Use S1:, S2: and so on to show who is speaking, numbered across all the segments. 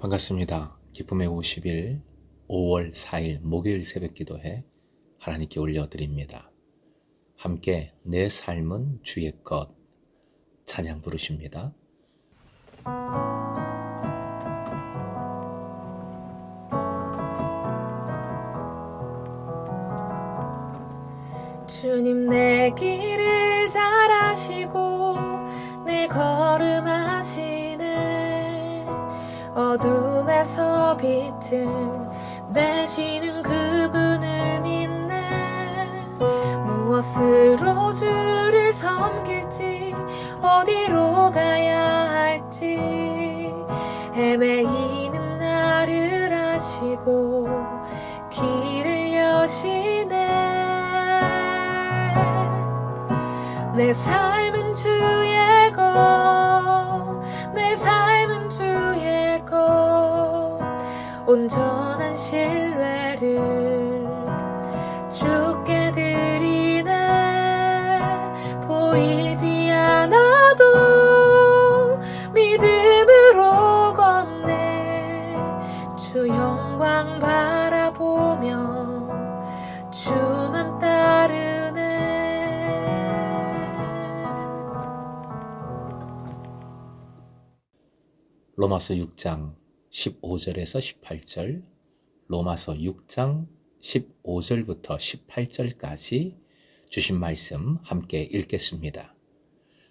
S1: 반갑습니다. 기쁨의 50일 5월 4일 목요일 새벽 기도회 하나님께 올려드립니다. 함께 내 삶은 주의 것 찬양 부르십니다.
S2: 주님 내 길을 잘 아시고 내 걸음 아시네. 어둠에서 빛을 내시는 그분을 믿네. 무엇으로 주를 섬길지 어디로 가야 할지 헤매이는 나를 아시고 길을 여시네. 내 삶은 주의 것, 내 삶은 주의 것, 온전한 신뢰를 주께 드리네. 보이지 않아도 믿음으로 걷네. 주 영광 바라보며 주만 따르네.
S1: 로마서 6장 15절에서 18절, 로마서 6장 15절부터 18절까지 주신 말씀 함께 읽겠습니다.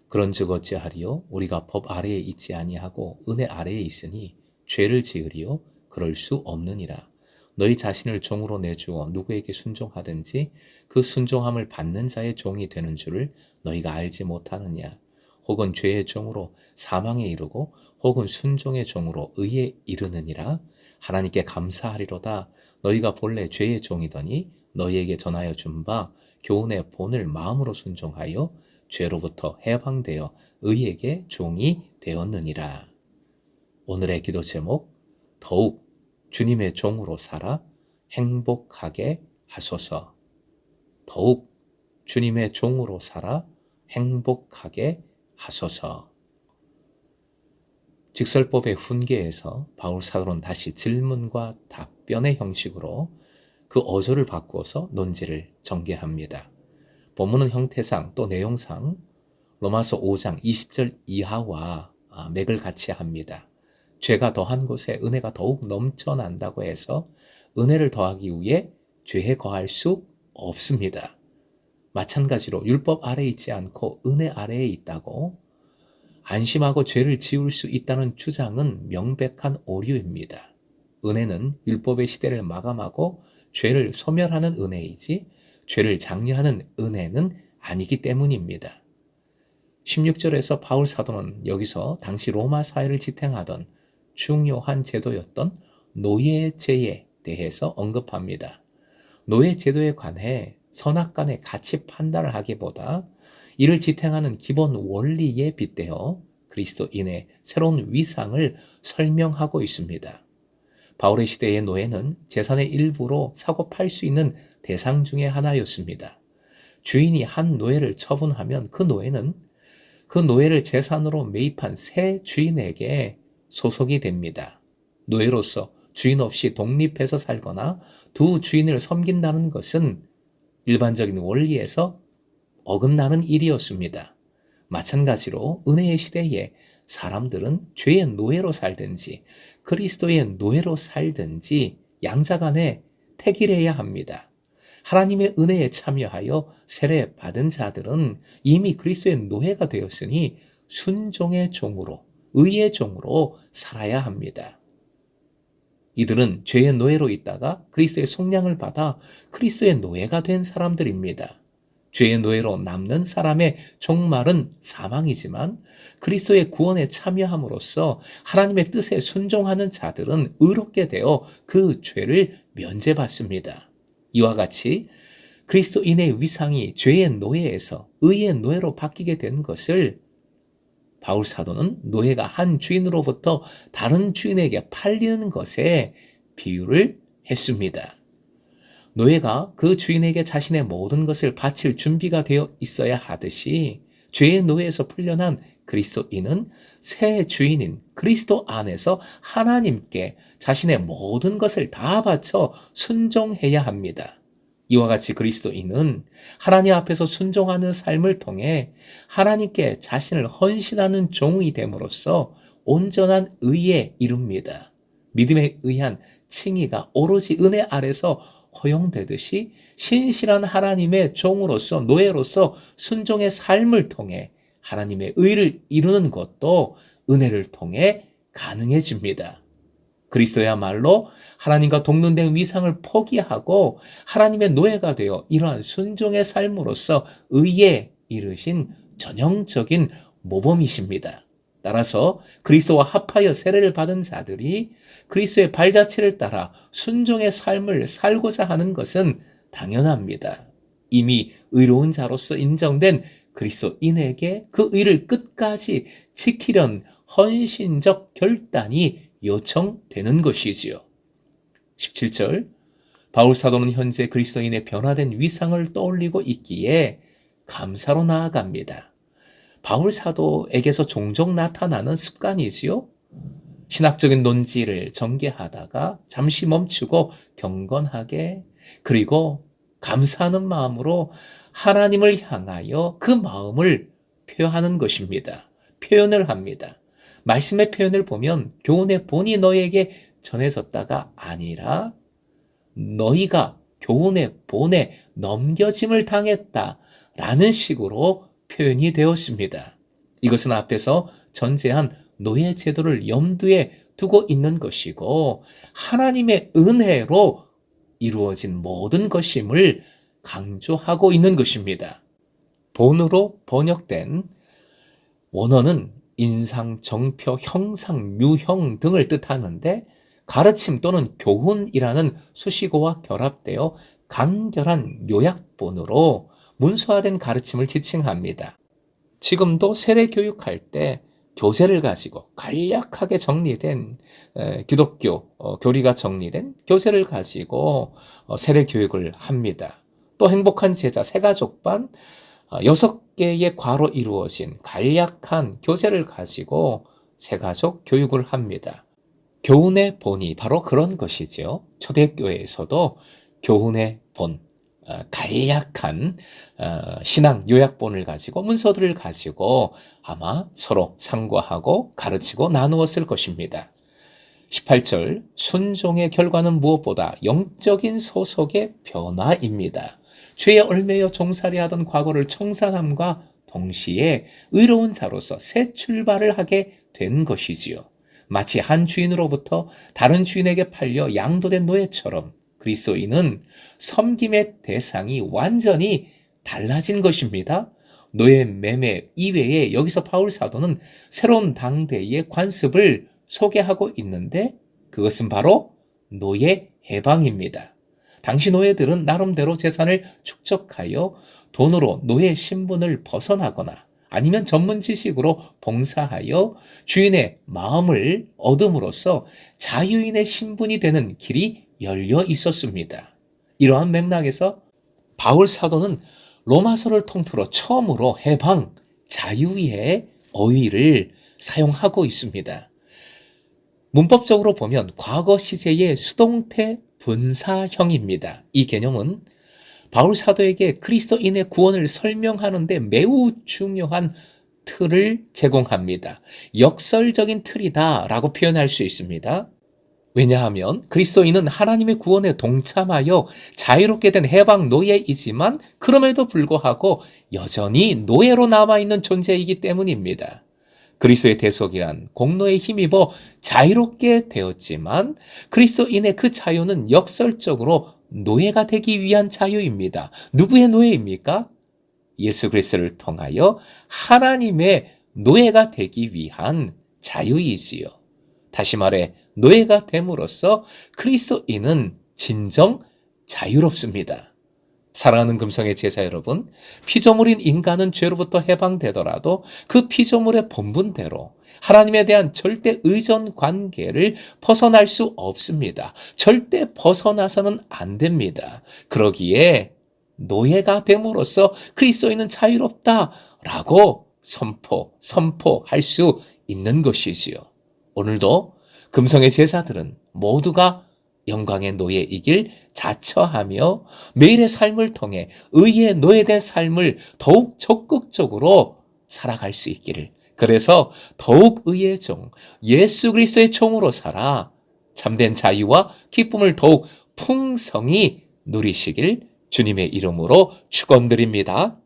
S1: 그런즉 어찌하리요? 우리가 법 아래에 있지 아니하고 은혜 아래에 있으니 죄를 지으리요? 그럴 수 없느니라. 너희 자신을 종으로 내주어 누구에게 순종하든지 그 순종함을 받는 자의 종이 되는 줄을 너희가 알지 못하느냐? 혹은 죄의 종으로 사망에 이르고 혹은 순종의 종으로 의에 이르느니라. 하나님께 감사하리로다. 너희가 본래 죄의 종이더니 너희에게 전하여 준 바 교훈의 본을 마음으로 순종하여 죄로부터 해방되어 의에게 종이 되었느니라. 오늘의 기도 제목, 더욱 주님의 종으로 살아 행복하게 하소서. 더욱 주님의 종으로 살아 행복하게 하소서. 직설법의 훈계에서 바울 사도는 다시 질문과 답변의 형식으로 그 어조를 바꾸어서 논지를 전개합니다. 본문은 형태상 또 내용상 로마서 5장 20절 이하와 맥을 같이 합니다. 죄가 더한 곳에 은혜가 더욱 넘쳐난다고 해서 은혜를 더하기 위해 죄에 거할 수 없습니다. 마찬가지로 율법 아래에 있지 않고 은혜 아래에 있다고 안심하고 죄를 지을 수 있다는 주장은 명백한 오류입니다. 은혜는 율법의 시대를 마감하고 죄를 소멸하는 은혜이지 죄를 장려하는 은혜는 아니기 때문입니다. 16절에서 바울 사도는 여기서 당시 로마 사회를 지탱하던 중요한 제도였던 노예제에 대해서 언급합니다. 노예제도에 관해 선악간의 가치 판단을 하기보다 이를 지탱하는 기본 원리에 빗대어 그리스도인의 새로운 위상을 설명하고 있습니다. 바울의 시대의 노예는 재산의 일부로 사고 팔 수 있는 대상 중에 하나였습니다. 주인이 한 노예를 처분하면 그 노예는 그 노예를 재산으로 매입한 새 주인에게 소속이 됩니다. 노예로서 주인 없이 독립해서 살거나 두 주인을 섬긴다는 것은 일반적인 원리에서 어긋나는 일이었습니다. 마찬가지로 은혜의 시대에 사람들은 죄의 노예로 살든지 그리스도의 노예로 살든지 양자간에 택일해야 합니다. 하나님의 은혜에 참여하여 세례 받은 자들은 이미 그리스도의 노예가 되었으니 순종의 종으로, 의의 종으로 살아야 합니다. 이들은 죄의 노예로 있다가 그리스도의 속량을 받아 그리스도의 노예가 된 사람들입니다. 죄의 노예로 남는 사람의 종말은 사망이지만 그리스도의 구원에 참여함으로써 하나님의 뜻에 순종하는 자들은 의롭게 되어 그 죄를 면제받습니다. 이와 같이 그리스도인의 위상이 죄의 노예에서 의의 노예로 바뀌게 된 것을 바울 사도는 노예가 한 주인으로부터 다른 주인에게 팔리는 것에 비유를 했습니다. 노예가 그 주인에게 자신의 모든 것을 바칠 준비가 되어 있어야 하듯이 죄의 노예에서 풀려난 그리스도인은 새 주인인 그리스도 안에서 하나님께 자신의 모든 것을 다 바쳐 순종해야 합니다. 이와 같이 그리스도인은 하나님 앞에서 순종하는 삶을 통해 하나님께 자신을 헌신하는 종이 됨으로써 온전한 의에 이룹니다. 믿음에 의한 칭의가 오로지 은혜 아래서 허용되듯이 신실한 하나님의 종으로서 노예로서 순종의 삶을 통해 하나님의 의를 이루는 것도 은혜를 통해 가능해집니다. 그리스도야말로 하나님과 동등된 위상을 포기하고 하나님의 노예가 되어 이러한 순종의 삶으로서 의에 이르신 전형적인 모범이십니다. 따라서 그리스도와 합하여 세례를 받은 자들이 그리스도의 발자취를 따라 순종의 삶을 살고자 하는 것은 당연합니다. 이미 의로운 자로서 인정된 그리스도인에게 그 의를 끝까지 지키려는 헌신적 결단이 요청되는 것이지요. 17절 바울 사도는 현재 그리스도인의 변화된 위상을 떠올리고 있기에 감사로 나아갑니다. 바울 사도에게서 종종 나타나는 습관이지요. 신학적인 논지를 전개하다가 잠시 멈추고 경건하게 그리고 감사하는 마음으로 하나님을 향하여 그 마음을 표현하는 것입니다. 표현을 합니다. 말씀의 표현을 보면 교훈의 본이 너희에게 전해졌다가 아니라 너희가 교훈의 본에 넘겨짐을 당했다라는 식으로 표현이 되었습니다. 이것은 앞에서 전제한 노예 제도를 염두에 두고 있는 것이고 하나님의 은혜로 이루어진 모든 것임을 강조하고 있는 것입니다. 본으로 번역된 원어는 인상, 정표, 형상, 유형 등을 뜻하는데 가르침 또는 교훈이라는 수식어와 결합되어 간결한 요약본으로 문서화된 가르침을 지칭합니다. 지금도 세례 교육할 때 교재를 가지고 간략하게 정리된 기독교 교리가 정리된 교재를 가지고 세례 교육을 합니다. 또 행복한 제자 세가족반 6개의 과로 이루어진 간략한 교재를 가지고 세가족 교육을 합니다. 교훈의 본이 바로 그런 것이죠. 초대교회에서도 교훈의 본, 간략한 신앙 요약본을 가지고 문서들을 가지고 아마 서로 상고하고 가르치고 나누었을 것입니다. 18절 순종의 결과는 무엇보다 영적인 소속의 변화입니다. 죄에 얽매여 종살이하던 과거를 청산함과 동시에 의로운 자로서 새 출발을 하게 된 것이지요. 마치 한 주인으로부터 다른 주인에게 팔려 양도된 노예처럼 그리스도인은 섬김의 대상이 완전히 달라진 것입니다. 노예 매매 이외에 여기서 바울 사도는 새로운 당대의 관습을 소개하고 있는데 그것은 바로 노예 해방입니다. 당시 노예들은 나름대로 재산을 축적하여 돈으로 노예 신분을 벗어나거나 아니면 전문 지식으로 봉사하여 주인의 마음을 얻음으로써 자유인의 신분이 되는 길이 열려 있었습니다. 이러한 맥락에서 바울 사도는 로마서를 통틀어 처음으로 해방, 자유의 어휘를 사용하고 있습니다. 문법적으로 보면 과거 시제의 수동태 분사형입니다. 이 개념은 바울 사도에게 그리스도인의 구원을 설명하는 데 매우 중요한 틀을 제공합니다. 역설적인 틀이다라고 표현할 수 있습니다. 왜냐하면 그리스도인은 하나님의 구원에 동참하여 자유롭게 된 해방 노예이지만 그럼에도 불구하고 여전히 노예로 남아있는 존재이기 때문입니다. 그리스도의 대속이란 공로에 힘입어 자유롭게 되었지만 그리스도인의 그 자유는 역설적으로 노예가 되기 위한 자유입니다. 누구의 노예입니까? 예수 그리스도를 통하여 하나님의 노예가 되기 위한 자유이지요. 다시 말해 노예가 됨으로써 그리스도인은 진정 자유롭습니다. 사랑하는 금성의 제자 여러분, 피조물인 인간은 죄로부터 해방되더라도 그 피조물의 본분대로 하나님에 대한 절대 의존 관계를 벗어날 수 없습니다. 절대 벗어나서는 안 됩니다. 그러기에 노예가 됨으로써 그리스도인은 자유롭다라고 선포할 수 있는 것이지요. 오늘도 금성의 제자들은 모두가 영광의 노예이길 자처하며 매일의 삶을 통해 의의 노예된 삶을 더욱 적극적으로 살아갈 수 있기를, 그래서 더욱 의의 종, 예수 그리스도의 종으로 살아 참된 자유와 기쁨을 더욱 풍성히 누리시길 주님의 이름으로 축원드립니다.